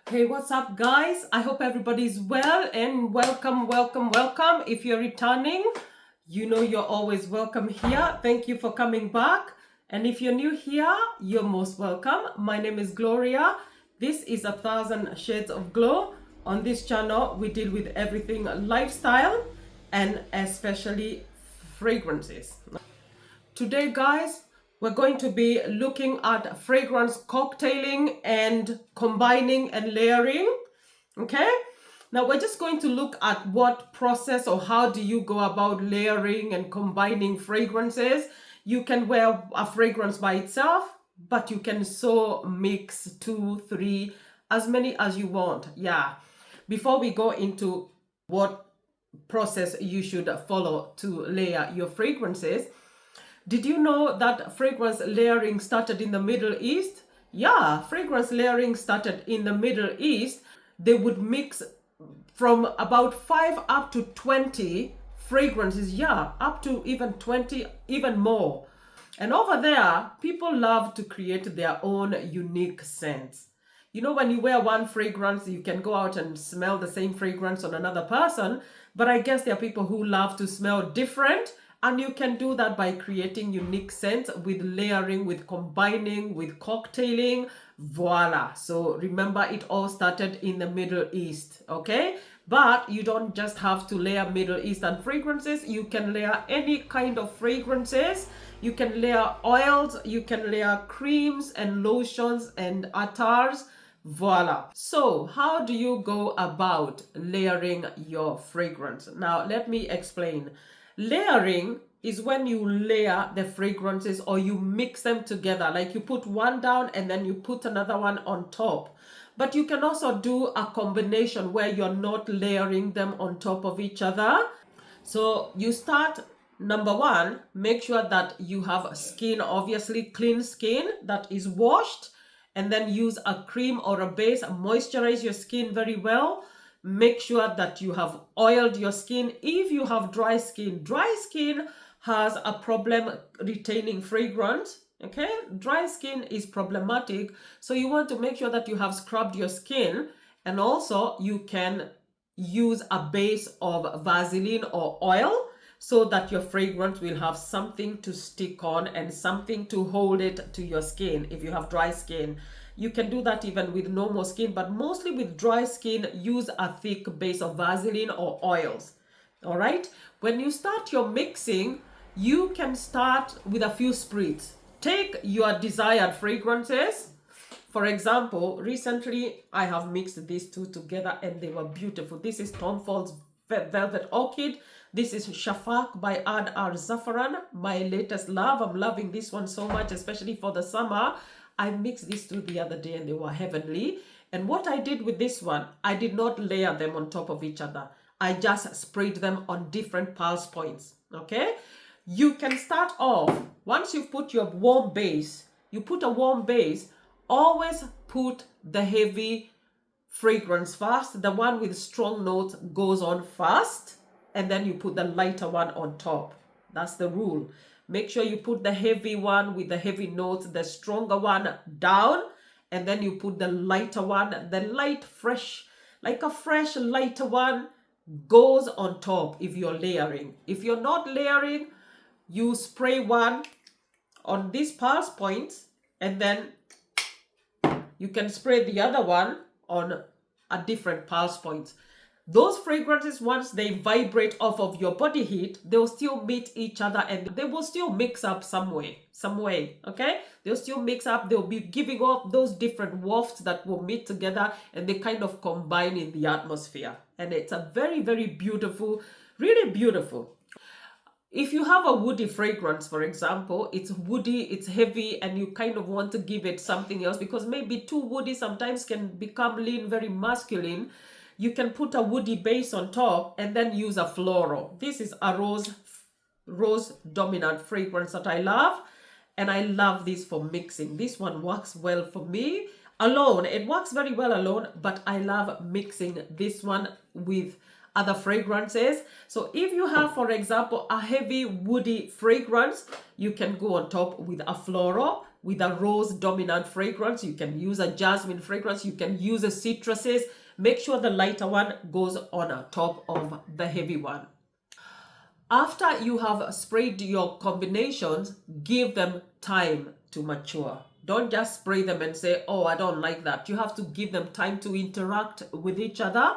Hey, what's up, guys? I hope everybody's well and welcome. If you're returning, you know you're always welcome here. Thank you for coming back. And if you're new here, you're most welcome. My name is Gloria. This is 1,000 Shades of Glow. On this channel, we deal with everything lifestyle and especially fragrances. Today, guys, we're going to be looking at fragrance cocktailing and combining and layering. Okay? Now, we're just going to look at what process or how do you go about layering and combining fragrances. You can wear a fragrance by itself, but you can so mix 2, 3, as many as you want. Yeah. Before we go into what process you should follow to layer your fragrances, did you know that fragrance layering started in the Middle East? Yeah, fragrance layering started in the Middle East. They would mix from about 5 up to 20 fragrances. Yeah, up to even 20, even more. And over there, people love to create their own unique scents. You know, when you wear one fragrance, you can go out and smell the same fragrance on another person. But I guess there are people who love to smell different. And you can do that by creating unique scents with layering, with combining, with cocktailing. Voila. So remember, it all started in the Middle East. Okay. But you don't just have to layer Middle Eastern fragrances. You can layer any kind of fragrances. You can layer oils. You can layer creams and lotions and attars. Voila. So how do you go about layering your fragrance? Now, let me explain. Layering is when you layer the fragrances or you mix them together. Like you put one down and then you put another one on top. But you can also do a combination where you're not layering them on top of each other. So you start, number one, make sure that you have skin, obviously clean skin that is washed, and then use a cream or a base, moisturize your skin very well. Make sure that you have oiled your skin. If you have dry skin has a problem retaining fragrance. Okay, dry skin is problematic. So you want to make sure that you have scrubbed your skin, and also you can use a base of Vaseline or oil so that your fragrance will have something to stick on and something to hold it to your skin. If you have dry skin, you can do that even with normal skin, but mostly with dry skin, use a thick base of Vaseline or oils. All right. When you start your mixing, you can start with a few spritzes. Take your desired fragrances. For example, recently I have mixed these two together and they were beautiful. This is Tom Ford's Velvet Orchid. This is Shafak by Ad Ar Zafran, my latest love. I'm loving this one so much, especially for the summer. I mixed these two the other day and they were heavenly. And what I did with this one, I did not layer them on top of each other. I just sprayed them on different pulse points. Okay? You can start off, once you've put your warm base, you put a warm base, always put the heavy fragrance first. The one with strong notes goes on first, and then you put the lighter one on top. That's the rule. Make sure you put the heavy one with the heavy notes, the stronger one down, and then you put the lighter one, the light, fresh, like a fresh, lighter one goes on top if you're layering. If you're not layering, you spray one on these pulse points, and then you can spray the other one on a different pulse points. Those fragrances, once they vibrate off of your body heat, they'll still meet each other and they will still mix up some way, okay? They'll still mix up, they'll be giving off those different wafts that will meet together and they kind of combine in the atmosphere. And it's a very, very beautiful, really beautiful. If you have a woody fragrance, for example, it's woody, it's heavy, and you kind of want to give it something else because maybe too woody sometimes can become lean, very masculine. You can put a woody base on top and then use a floral. This is a rose dominant fragrance that I love. And I love this for mixing. This one works well for me alone. It works very well alone, but I love mixing this one with other fragrances. So if you have, for example, a heavy woody fragrance, you can go on top with a floral. with a rose dominant fragrance. You can use a jasmine fragrance. You can use a citruses. Make sure the lighter one goes on top of the heavy one. After you have sprayed your combinations, give them time to mature. Don't just spray them and say, oh, I don't like that. You have to give them time to interact with each other.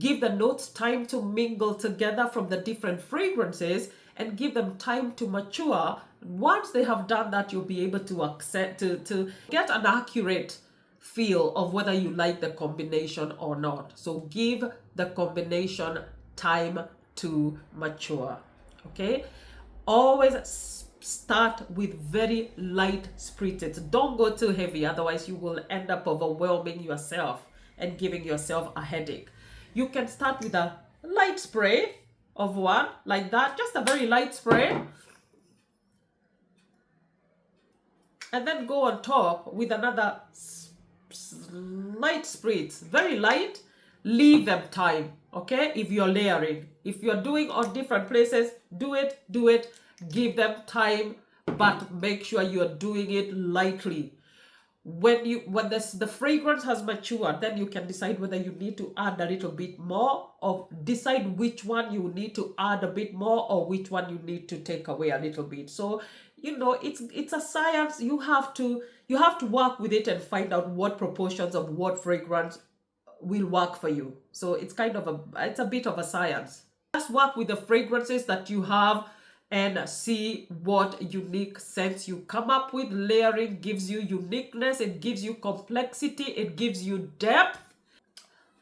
Give the notes time to mingle together from the different fragrances and give them time to mature. Once they have done that, you'll be able to accept, to get an accurate feel of whether you like the combination or not. So give the combination time to mature. Okay, always start with very light spritz. Don't go too heavy, otherwise you will end up overwhelming yourself and giving yourself a headache. You can start with a light spray of one like that, just a very light spray, and then go on top with another light spritz, very light. Leave them time. Okay, if you're layering, if you're doing on different places, do it, give them time, but make sure you're doing it lightly. When the fragrance has matured, then you can decide whether you need to add a little bit more, or decide which one you need to add a bit more or which one you need to take away a little bit. So, you know, it's a science. You have to work with it and find out what proportions of what fragrance will work for you. So it's kind of it's a bit of a science. Just work with the fragrances that you have and see what unique scents you come up with. Layering gives you uniqueness, it gives you complexity, it gives you depth.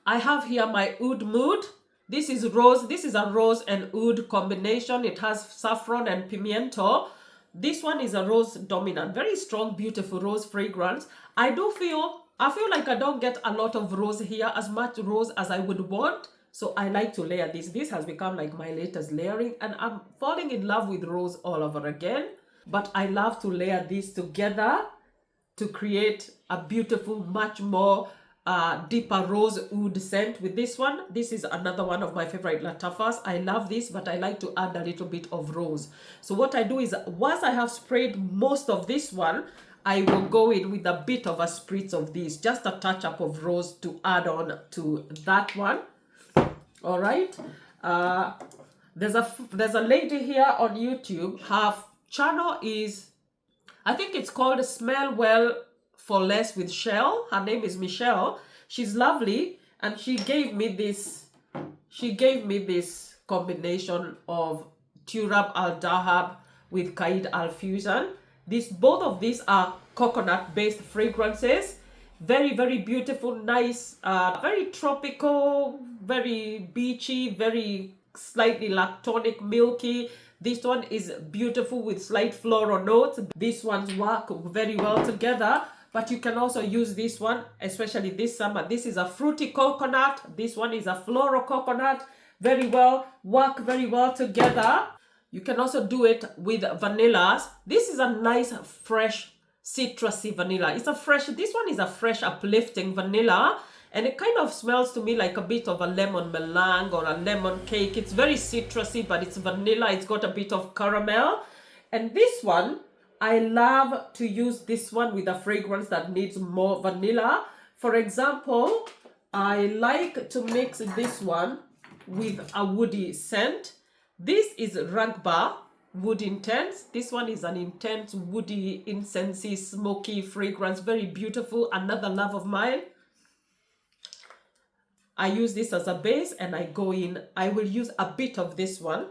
I have here my Oud Mood. This is rose. This is a rose and oud combination. It has saffron and pimiento. This one is a rose dominant, very strong, beautiful rose fragrance. I feel like I don't get a lot of rose here, as much rose as I would want. So I like to layer this. This has become like my latest layering, and I'm falling in love with rose all over again. But I love to layer these together to create a beautiful, much more deeper rose oud scent with this one. This is another one of my favorite Lattafas. I love this, but I like to add a little bit of rose. So what I do is, once I have sprayed most of this one, I will go in with a bit of a spritz of this, just a touch up of rose to add on to that one. All right. There's a lady here on YouTube. Her channel is, I think it's called Smell Well for Less with Shell. Her name is Michelle. She's lovely, and she gave me this combination of Turab Al Dahab with Qaid Al Fusion. Both of these are coconut-based fragrances. Very, very beautiful, nice, very tropical, very beachy, very slightly lactonic, milky. This one is beautiful with slight floral notes. These ones work very well together, but you can also use this one, especially this summer. This is a fruity coconut. This one is a floral coconut. Work very well together. You can also do it with vanillas. This is a nice, fresh, citrusy vanilla. This one is a fresh, uplifting vanilla. And it kind of smells to me like a bit of a lemon meringue or a lemon cake. It's very citrusy, but it's vanilla. It's got a bit of caramel. And this one, I love to use this one with a fragrance that needs more vanilla. For example, I like to mix this one with a woody scent. This is Ragba Wood Intense. This one is an intense, woody, incensey, smoky fragrance. Very beautiful. Another love of mine. I use this as a base, and I will use a bit of this one,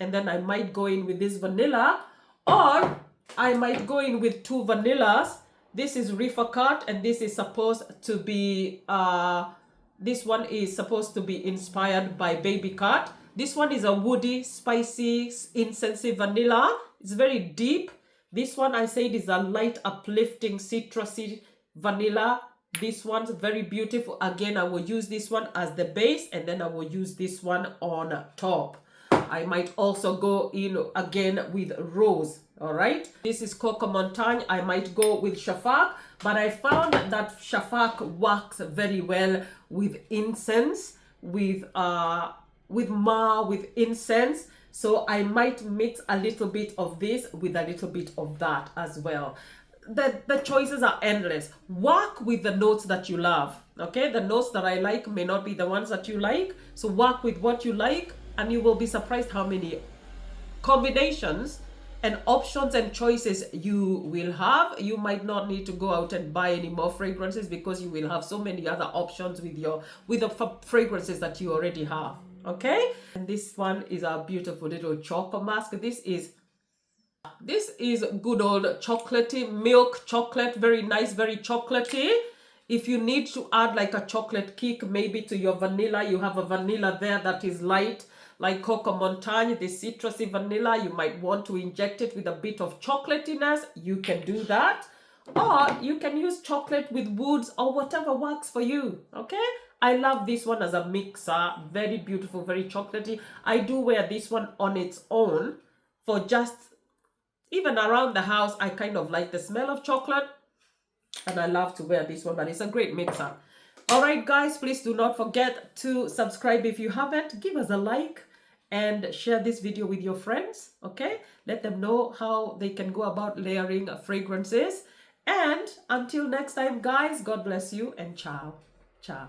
and then I might go in with this vanilla, or I might go in with two vanillas. This is Reefer Cut, and this is supposed to be, this one is supposed to be inspired by Baby Cut. This one is a woody, spicy, incensey vanilla. It's very deep. This one I said is a light, uplifting, citrusy vanilla. This one's very beautiful. Again, I will use this one as the base, and then I will use this one on top. I might also go in again with rose. All right. This is Coco Montagne. I might go with Shafak, but I found that Shafak works very well with incense, with incense. So I might mix a little bit of this with a little bit of that as well. the choices are endless. Work with the notes that you love. Okay, the notes that I like may not be the ones that you like, so work with what you like, and you will be surprised how many combinations and options and choices you will have. You might not need to go out and buy any more fragrances because you will have so many other options with the fragrances that you already have. Okay, and this one is a beautiful little choco mask. This is good old chocolatey milk chocolate, very nice, very chocolatey. If you need to add like a chocolate kick maybe to your vanilla, you have a vanilla there that is light, like Coco Montagne, the citrusy vanilla, you might want to inject it with a bit of chocolatiness. You can do that. Or you can use chocolate with woods or whatever works for you. Okay? I love this one as a mixer. Very beautiful, very chocolatey. I do wear this one on its own for just even around the house. I kind of like the smell of chocolate, and I love to wear this one, but it's a great mixer. All right, guys, please do not forget to subscribe if you haven't. Give us a like and share this video with your friends, okay? Let them know how they can go about layering fragrances. And until next time, guys, God bless you and ciao. Ciao.